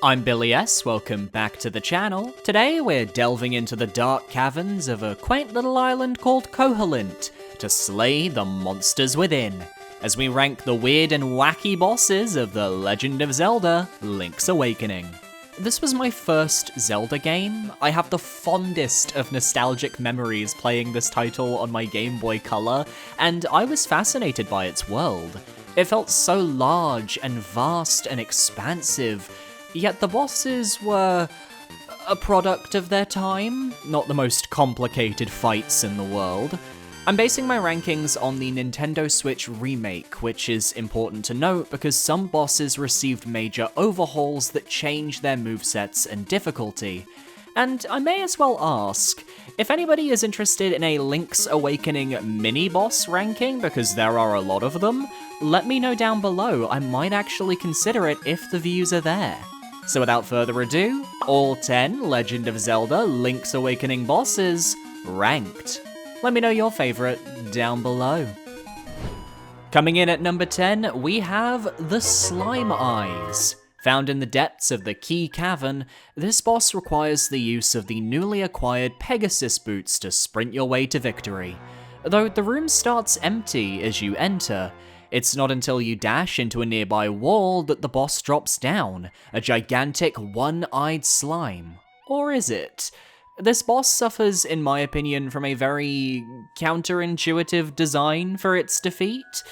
I'm Billy S, welcome back to the channel. Today we're delving into the dark caverns of a quaint little island called Koholint to slay the monsters within, as we rank the weird and wacky bosses of The Legend of Zelda: Link's Awakening. This was my first Zelda game. I have the fondest of nostalgic memories playing this title on my Game Boy Color, and I was fascinated by its world. It felt so large and vast and expansive, yet the bosses were a product of their time, not the most complicated fights in the world. I'm basing my rankings on the Nintendo Switch remake, which is important to note because some bosses received major overhauls that change their movesets and difficulty. And I may as well ask, if anybody is interested in a Link's Awakening mini-boss ranking, because there are a lot of them, let me know down below. I might actually consider it if the views are there. So without further ado, all 10 Legend of Zelda Link's Awakening bosses ranked. Let me know your favorite down below. Coming in at number 10, we have the Slime Eyes. Found in the depths of the Key Cavern, this boss requires the use of the newly acquired Pegasus boots to sprint your way to victory. Though the room starts empty as you enter, it's not until you dash into a nearby wall that the boss drops down, a gigantic one-eyed slime. Or is it? This boss suffers, in my opinion, from a very counterintuitive design for its defeat.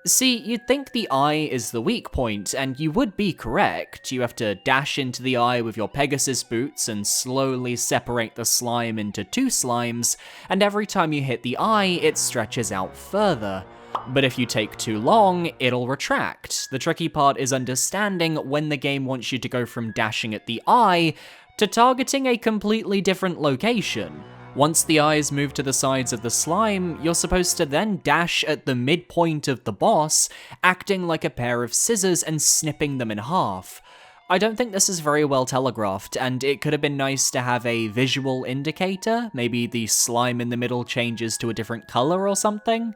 See, you'd think the eye is the weak point, and you would be correct. You have to dash into the eye with your Pegasus boots and slowly separate the slime into two slimes, and every time you hit the eye, it stretches out further. But if you take too long, it'll retract. The tricky part is understanding when the game wants you to go from dashing at the eye to targeting a completely different location. Once the eyes move to the sides of the slime, you're supposed to then dash at the midpoint of the boss, acting like a pair of scissors and snipping them in half. I don't think this is very well telegraphed, and it could have been nice to have a visual indicator. Maybe the slime in the middle changes to a different color or something.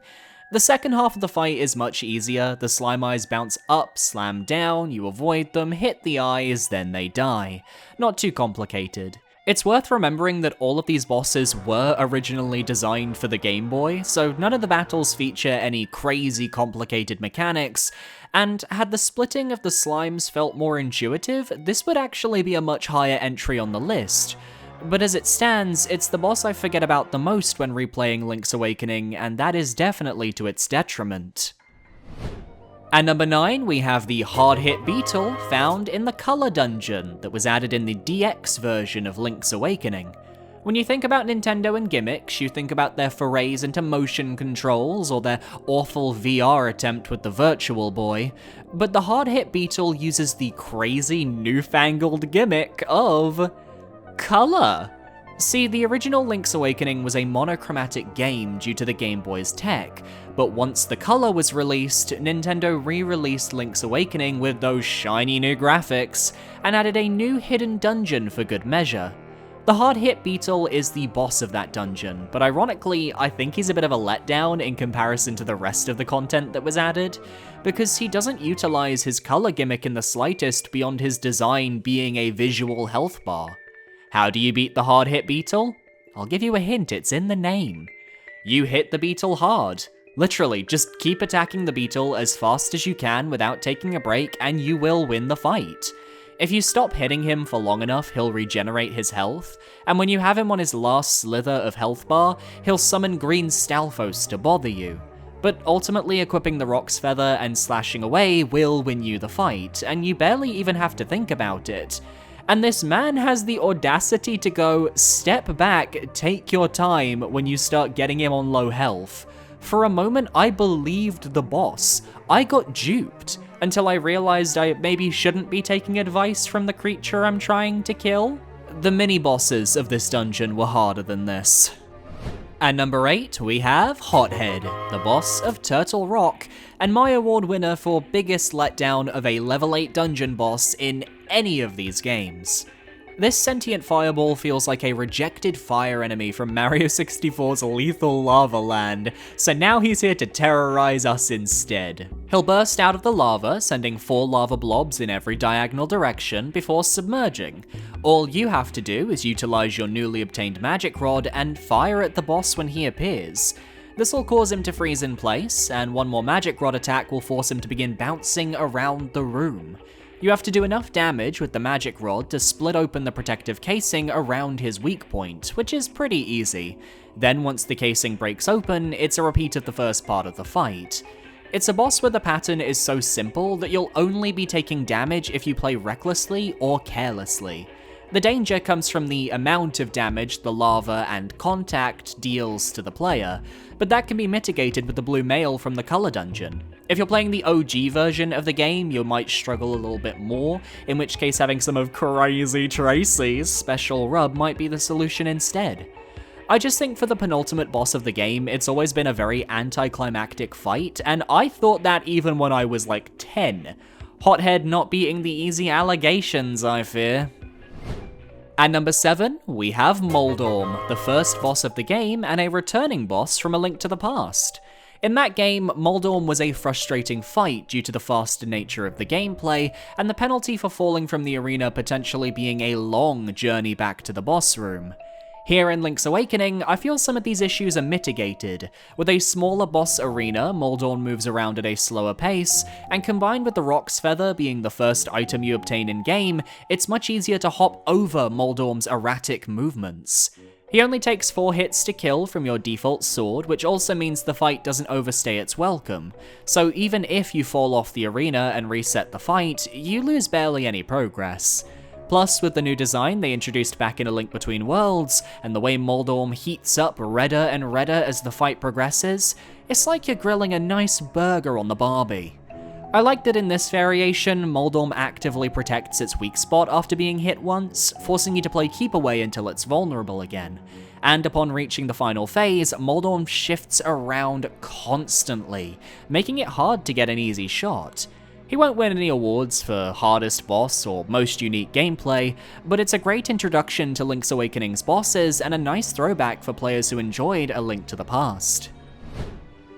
The second half of the fight is much easier. The slime eyes bounce up, slam down, you avoid them, hit the eyes, then they die. Not too complicated. It's worth remembering that all of these bosses were originally designed for the Game Boy, so none of the battles feature any crazy complicated mechanics, and had the splitting of the slimes felt more intuitive, this would actually be a much higher entry on the list. But as it stands, it's the boss I forget about the most when replaying Link's Awakening, and that is definitely to its detriment. At number 9, we have the hard-hit beetle found in the Color Dungeon that was added in the DX version of Link's Awakening. When you think about Nintendo and gimmicks, you think about their forays into motion controls or their awful VR attempt with the Virtual Boy, but the hard-hit beetle uses the crazy newfangled gimmick of color. See, the original Link's Awakening was a monochromatic game due to the Game Boy's tech, but once the color was released, Nintendo re-released Link's Awakening with those shiny new graphics, and added a new hidden dungeon for good measure. The hard-hit beetle is the boss of that dungeon, but ironically, I think he's a bit of a letdown in comparison to the rest of the content that was added, because he doesn't utilize his color gimmick in the slightest beyond his design being a visual health bar. How do you beat the hard-hit beetle? I'll give you a hint, it's in the name. You hit the beetle hard. Literally, just keep attacking the beetle as fast as you can without taking a break, and you will win the fight. If you stop hitting him for long enough, he'll regenerate his health, and when you have him on his last slither of health bar, he'll summon green Stalfos to bother you. But ultimately, equipping the Roc's Feather and slashing away will win you the fight, and you barely even have to think about it. And this man has the audacity to go, step back, take your time when you start getting him on low health. For a moment, I believed the boss. I got duped, until I realized I maybe shouldn't be taking advice from the creature I'm trying to kill. The mini-bosses of this dungeon were harder than this. At number 8, we have Hothead, the boss of Turtle Rock, and my award winner for biggest letdown of a level 8 dungeon boss in any of these games. This sentient fireball feels like a rejected fire enemy from Mario 64's Lethal Lava Land, so now he's here to terrorize us instead. He'll burst out of the lava, sending 4 lava blobs in every diagonal direction before submerging. All you have to do is utilize your newly obtained magic rod and fire at the boss when he appears. This will cause him to freeze in place, and one more magic rod attack will force him to begin bouncing around the room. You have to do enough damage with the magic rod to split open the protective casing around his weak point, which is pretty easy. Then once the casing breaks open, it's a repeat of the first part of the fight. It's a boss where the pattern is so simple that you'll only be taking damage if you play recklessly or carelessly. The danger comes from the amount of damage the lava and contact deals to the player, but that can be mitigated with the blue mail from the color dungeon. If you're playing the OG version of the game, you might struggle a little bit more, in which case having some of Crazy Tracy's special rub might be the solution instead. I just think for the penultimate boss of the game, it's always been a very anticlimactic fight, and I thought that even when I was like 10. Hothead not beating the easy allegations, I fear. At number 7, we have Moldorm, the first boss of the game and a returning boss from A Link to the Past. In that game, Moldorm was a frustrating fight due to the faster nature of the gameplay, and the penalty for falling from the arena potentially being a long journey back to the boss room. Here in Link's Awakening, I feel some of these issues are mitigated. With a smaller boss arena, Moldorm moves around at a slower pace, and combined with the Roc's Feather being the first item you obtain in-game, it's much easier to hop over Moldorm's erratic movements. He only takes 4 hits to kill from your default sword, which also means the fight doesn't overstay its welcome. So even if you fall off the arena and reset the fight, you lose barely any progress. Plus, with the new design they introduced back in A Link Between Worlds, and the way Moldorm heats up redder and redder as the fight progresses, it's like you're grilling a nice burger on the Barbie. I like that in this variation, Moldorm actively protects its weak spot after being hit once, forcing you to play keep away until it's vulnerable again. And upon reaching the final phase, Moldorm shifts around constantly, making it hard to get an easy shot. He won't win any awards for hardest boss or most unique gameplay, but it's a great introduction to Link's Awakening's bosses and a nice throwback for players who enjoyed A Link to the Past.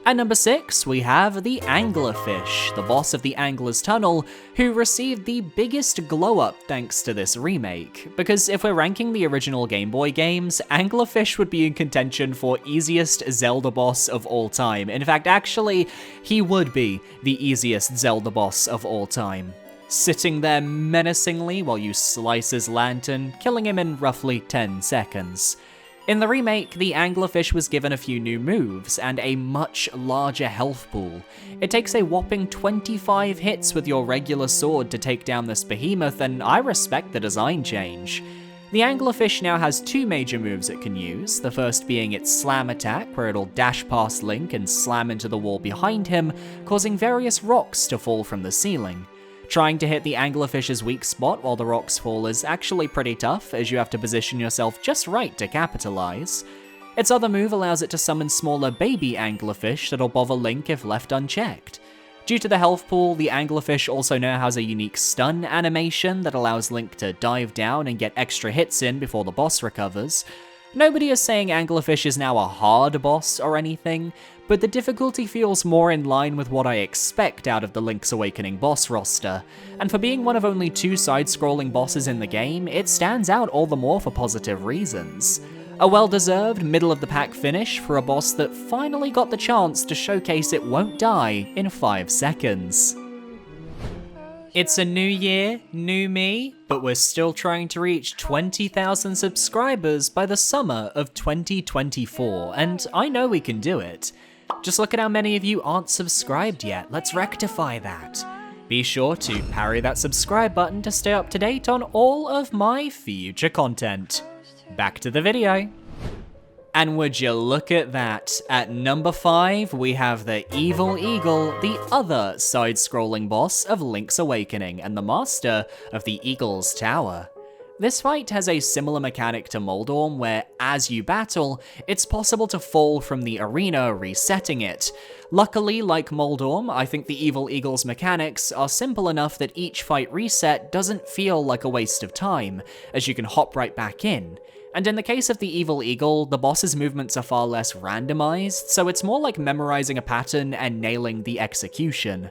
At number 6, we have the Anglerfish, the boss of the Angler's Tunnel, who received the biggest glow-up thanks to this remake. Because if we're ranking the original Game Boy games, Anglerfish would be in contention for easiest Zelda boss of all time. In fact, actually, he would be the easiest Zelda boss of all time. Sitting there menacingly while you slice his lantern, killing him in roughly 10 seconds. In the remake, the Anglerfish was given a few new moves and a much larger health pool. It takes a whopping 25 hits with your regular sword to take down this behemoth, and I respect the design change. The Anglerfish now has 2 major moves it can use, the first being its slam attack, where it'll dash past Link and slam into the wall behind him, causing various rocks to fall from the ceiling. Trying to hit the Anglerfish's weak spot while the rocks fall is actually pretty tough, as you have to position yourself just right to capitalize. Its other move allows it to summon smaller baby Anglerfish that'll bother Link if left unchecked. Due to the health pool, the Anglerfish also now has a unique stun animation that allows Link to dive down and get extra hits in before the boss recovers. Nobody is saying Anglerfish is now a hard boss or anything, but the difficulty feels more in line with what I expect out of the Link's Awakening boss roster, and for being one of only 2 side-scrolling bosses in the game, it stands out all the more for positive reasons. A well-deserved middle-of-the-pack finish for a boss that finally got the chance to showcase it won't die in 5 seconds. It's a new year, new me, but we're still trying to reach 20,000 subscribers by the summer of 2024, and I know we can do it. Just look at how many of you aren't subscribed yet, let's rectify that. Be sure to parry that subscribe button to stay up to date on all of my future content. Back to the video. And would you look at that, at number 5 we have the Evil Eagle, the other side-scrolling boss of Link's Awakening and the master of the Eagle's Tower. This fight has a similar mechanic to Moldorm where, as you battle, it's possible to fall from the arena, resetting it. Luckily, like Moldorm, I think the Evil Eagle's mechanics are simple enough that each fight reset doesn't feel like a waste of time, as you can hop right back in. And in the case of the Evil Eagle, the boss's movements are far less randomized, so it's more like memorizing a pattern and nailing the execution.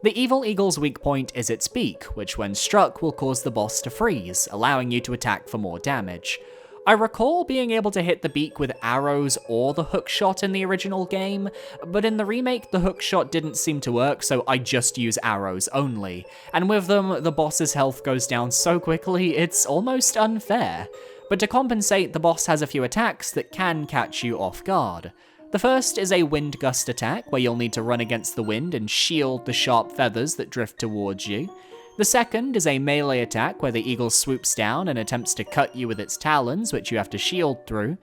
The Evil Eagle's weak point is its beak, which when struck will cause the boss to freeze, allowing you to attack for more damage. I recall being able to hit the beak with arrows or the hookshot in the original game, but in the remake the hookshot didn't seem to work, so I just use arrows only. And with them, the boss's health goes down so quickly, it's almost unfair. But to compensate, the boss has a few attacks that can catch you off guard. The first is a wind gust attack, where you'll need to run against the wind and shield the sharp feathers that drift towards you. The second is a melee attack, where the eagle swoops down and attempts to cut you with its talons, which you have to shield through.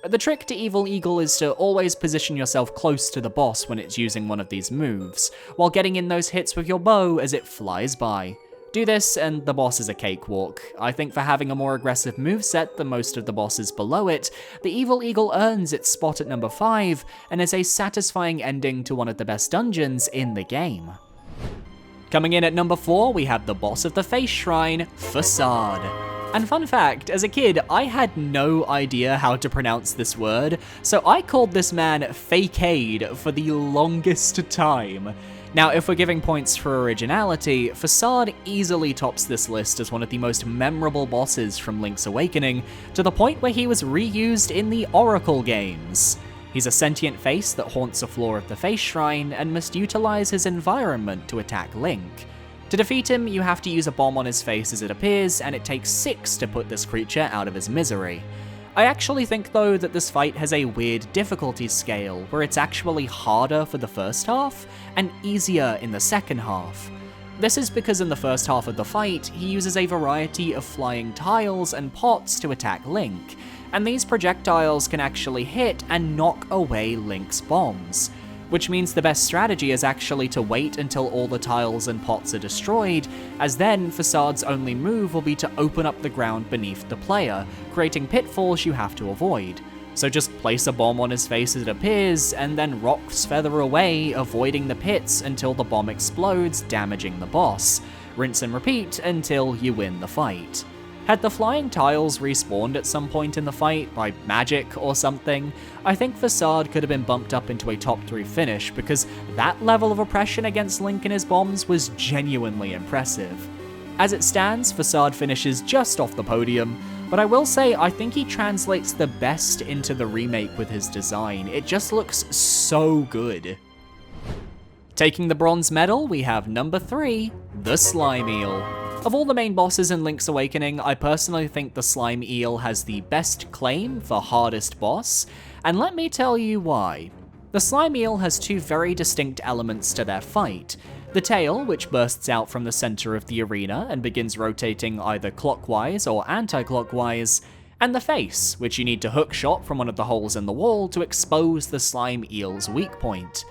The trick to Evil Eagle is to always position yourself close to the boss when it's using one of these moves, while getting in those hits with your bow as it flies by. Do this, and the boss is a cakewalk. I think for having a more aggressive moveset than most of the bosses below it, the Evil Eagle earns its spot at number 5, and is a satisfying ending to one of the best dungeons in the game. Coming in at number 4, we have the boss of the Face Shrine, Facade. And fun fact, as a kid, I had no idea how to pronounce this word, so I called this man Fakeade for the longest time. Now, if we're giving points for originality, Facade easily tops this list as one of the most memorable bosses from Link's Awakening, to the point where he was reused in the Oracle games. He's a sentient face that haunts the floor of the Face Shrine and must utilize his environment to attack Link. To defeat him, you have to use a bomb on his face as it appears, and it takes 6 to put this creature out of his misery. I actually think though that this fight has a weird difficulty scale, where it's actually harder for the first half, and easier in the second half. This is because in the first half of the fight, he uses a variety of flying tiles and pots to attack Link, and these projectiles can actually hit and knock away Link's bombs. Which means the best strategy is actually to wait until all the tiles and pots are destroyed, as then Facade's only move will be to open up the ground beneath the player, creating pitfalls you have to avoid. So just place a bomb on his face as it appears, and then rocks feather away, avoiding the pits until the bomb explodes, damaging the boss. Rinse and repeat until you win the fight. Had the flying tiles respawned at some point in the fight, by magic or something, I think Facade could have been bumped up into a top 3 finish, because that level of oppression against Link and his bombs was genuinely impressive. As it stands, Facade finishes just off the podium, but I will say I think he translates the best into the remake with his design. It just looks so good. Taking the bronze medal, we have number 3, the Slime Eel. Of all the main bosses in Link's Awakening, I personally think the Slime Eel has the best claim for hardest boss, and let me tell you why. The Slime Eel has 2 very distinct elements to their fight. The tail, which bursts out from the center of the arena and begins rotating either clockwise or anti-clockwise, and the face, which you need to hookshot from one of the holes in the wall to expose the Slime Eel's weak point.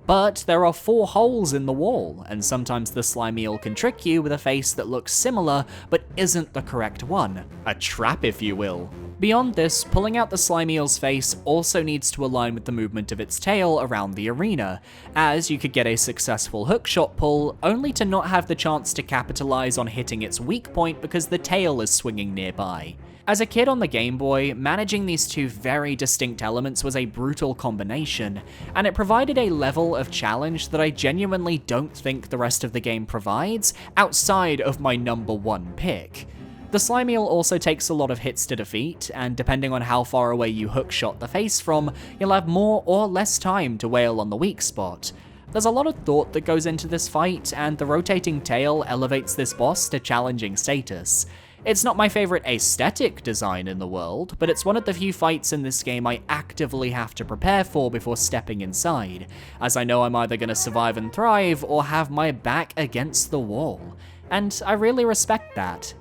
But there are 4 holes in the wall, and sometimes the Slime Eel can trick you with a face that looks similar but isn't the correct one. A trap, if you will. Beyond this, pulling out the Slime Eel's face also needs to align with the movement of its tail around the arena, as you could get a successful hookshot pull, only to not have the chance to capitalize on hitting its weak point because the tail is swinging nearby. As a kid on the Game Boy, managing these 2 very distinct elements was a brutal combination, and it provided a level of challenge that I genuinely don't think the rest of the game provides, outside of my number 1 pick. The Slime Eel also takes a lot of hits to defeat, and depending on how far away you hookshot the face from, you'll have more or less time to wail on the weak spot. There's a lot of thought that goes into this fight, and the rotating tail elevates this boss to challenging status. It's not my favorite aesthetic design in the world, but it's one of the few fights in this game I actively have to prepare for before stepping inside, as I know I'm either going to survive and thrive or have my back against the wall, and I really respect that.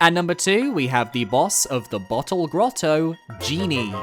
At number 2, we have the boss of the Bottle Grotto, Genie.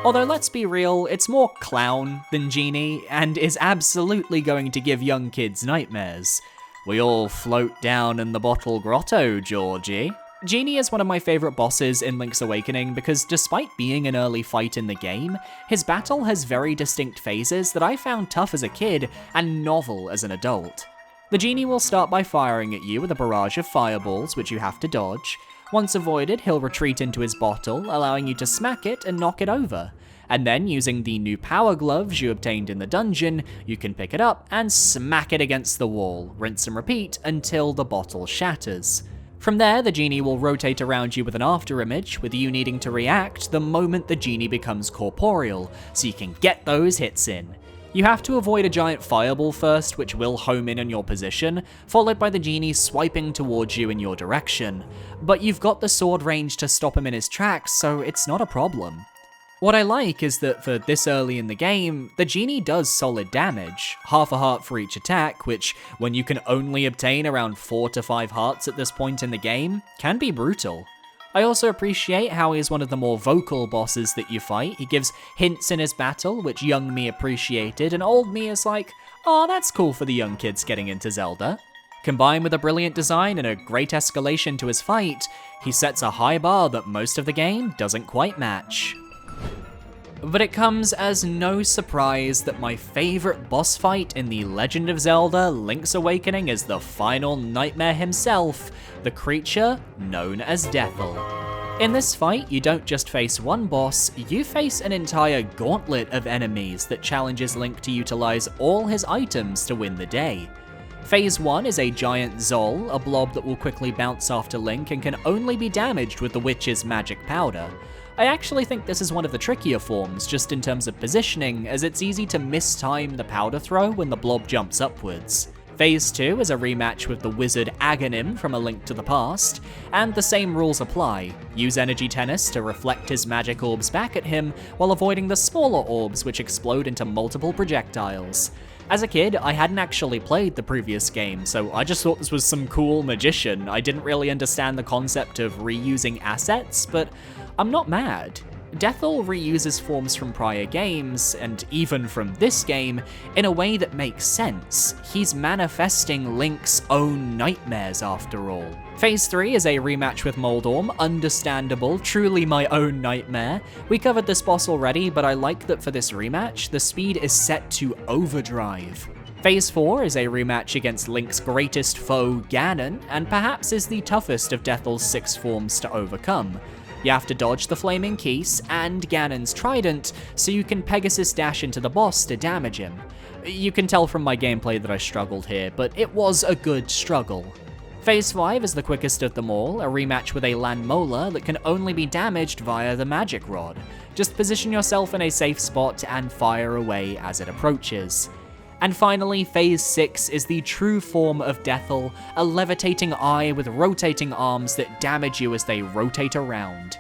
Although let's be real, it's more clown than Genie, and is absolutely going to give young kids nightmares. We all float down in the Bottle Grotto, Georgie. Genie is one of my favourite bosses in Link's Awakening because despite being an early fight in the game, his battle has very distinct phases that I found tough as a kid and novel as an adult. The Genie will start by firing at you with a barrage of fireballs which you have to dodge. Once avoided, he'll retreat into his bottle, allowing you to smack it and knock it over. And then, using the new power gloves you obtained in the dungeon, you can pick it up and smack it against the wall, rinse and repeat until the bottle shatters. From there, the Genie will rotate around you with an afterimage, with you needing to react the moment the Genie becomes corporeal, so you can get those hits in. You have to avoid a giant fireball first, which will home in on your position, followed by the Genie swiping towards you in your direction. But you've got the sword range to stop him in his tracks, so it's not a problem. What I like is that for this early in the game, the Genie does solid damage, half a heart for each attack, which, when you can only obtain around 4 to 5 hearts at this point in the game, can be brutal. I also appreciate how he is one of the more vocal bosses that you fight. He gives hints in his battle, which young me appreciated, and old me is like, oh, that's cool for the young kids getting into Zelda. Combined with a brilliant design and a great escalation to his fight, he sets a high bar that most of the game doesn't quite match. But it comes as no surprise that my favourite boss fight in The Legend of Zelda Link's Awakening is the final nightmare himself, the creature known as Deathel. In this fight, you don't just face one boss, you face an entire gauntlet of enemies that challenges Link to utilise all his items to win the day. Phase 1 is a giant Zol, a blob that will quickly bounce after Link and can only be damaged with the witch's magic powder. I actually think this is one of the trickier forms, just in terms of positioning, as it's easy to mistime the powder throw when the blob jumps upwards. Phase 2 is a rematch with the wizard Aghanim from A Link to the Past, and the same rules apply. Use energy tennis to reflect his magic orbs back at him, while avoiding the smaller orbs which explode into multiple projectiles. As a kid, I hadn't actually played the previous game, so I just thought this was some cool magician. I didn't really understand the concept of reusing assets, but I'm not mad. Deathel reuses forms from prior games, and even from this game, in a way that makes sense. He's manifesting Link's own nightmares after all. Phase 3 is a rematch with Moldorm, understandable, truly my own nightmare. We covered this boss already, but I like that for this rematch, the speed is set to overdrive. Phase 4 is a rematch against Link's greatest foe, Ganon, and perhaps is the toughest of Deathel's 6 forms to overcome. You have to dodge the Flaming Keys and Ganon's Trident, so you can Pegasus dash into the boss to damage him. You can tell from my gameplay that I struggled here, but it was a good struggle. Phase 5 is the quickest of them all, a rematch with a Landmola that can only be damaged via the Magic Rod. Just position yourself in a safe spot and fire away as it approaches. And finally, Phase 6 is the true form of Deathel, a levitating eye with rotating arms that damage you as they rotate around.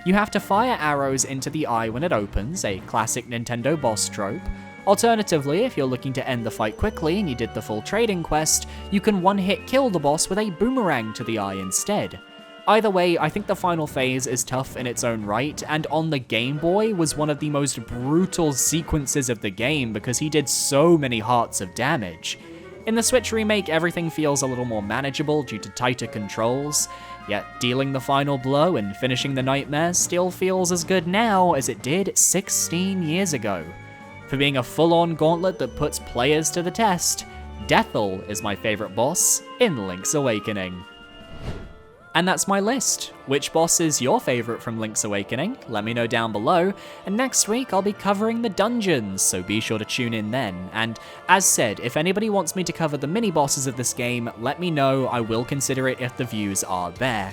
You have to fire arrows into the eye when it opens, a classic Nintendo boss trope. Alternatively, if you're looking to end the fight quickly and you did the full trading quest, you can one-hit kill the boss with a boomerang to the eye instead. Either way, I think the final phase is tough in its own right, and on the Game Boy was one of the most brutal sequences of the game because he did so many hearts of damage. In the Switch remake, everything feels a little more manageable due to tighter controls, yet dealing the final blow and finishing the nightmare still feels as good now as it did 16 years ago. For being a full-on gauntlet that puts players to the test, Deathel is my favourite boss in Link's Awakening. And that's my list. Which boss is your favourite from Link's Awakening? Let me know down below, and next week I'll be covering the dungeons, so be sure to tune in then. And as said, if anybody wants me to cover the mini-bosses of this game, let me know, I will consider it if the views are there.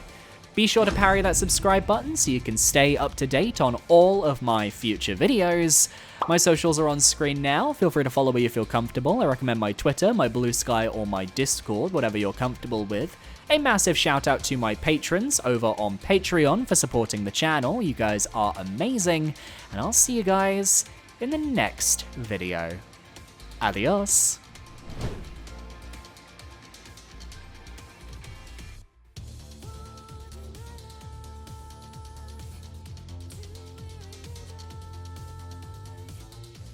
Be sure to parry that subscribe button so you can stay up to date on all of my future videos. My socials are on screen now, feel free to follow where you feel comfortable. I recommend my Twitter, my Blue Sky, or my Discord, whatever you're comfortable with. A massive shout out to my patrons over on Patreon for supporting the channel. You guys are amazing, and I'll see you guys in the next video. Adios.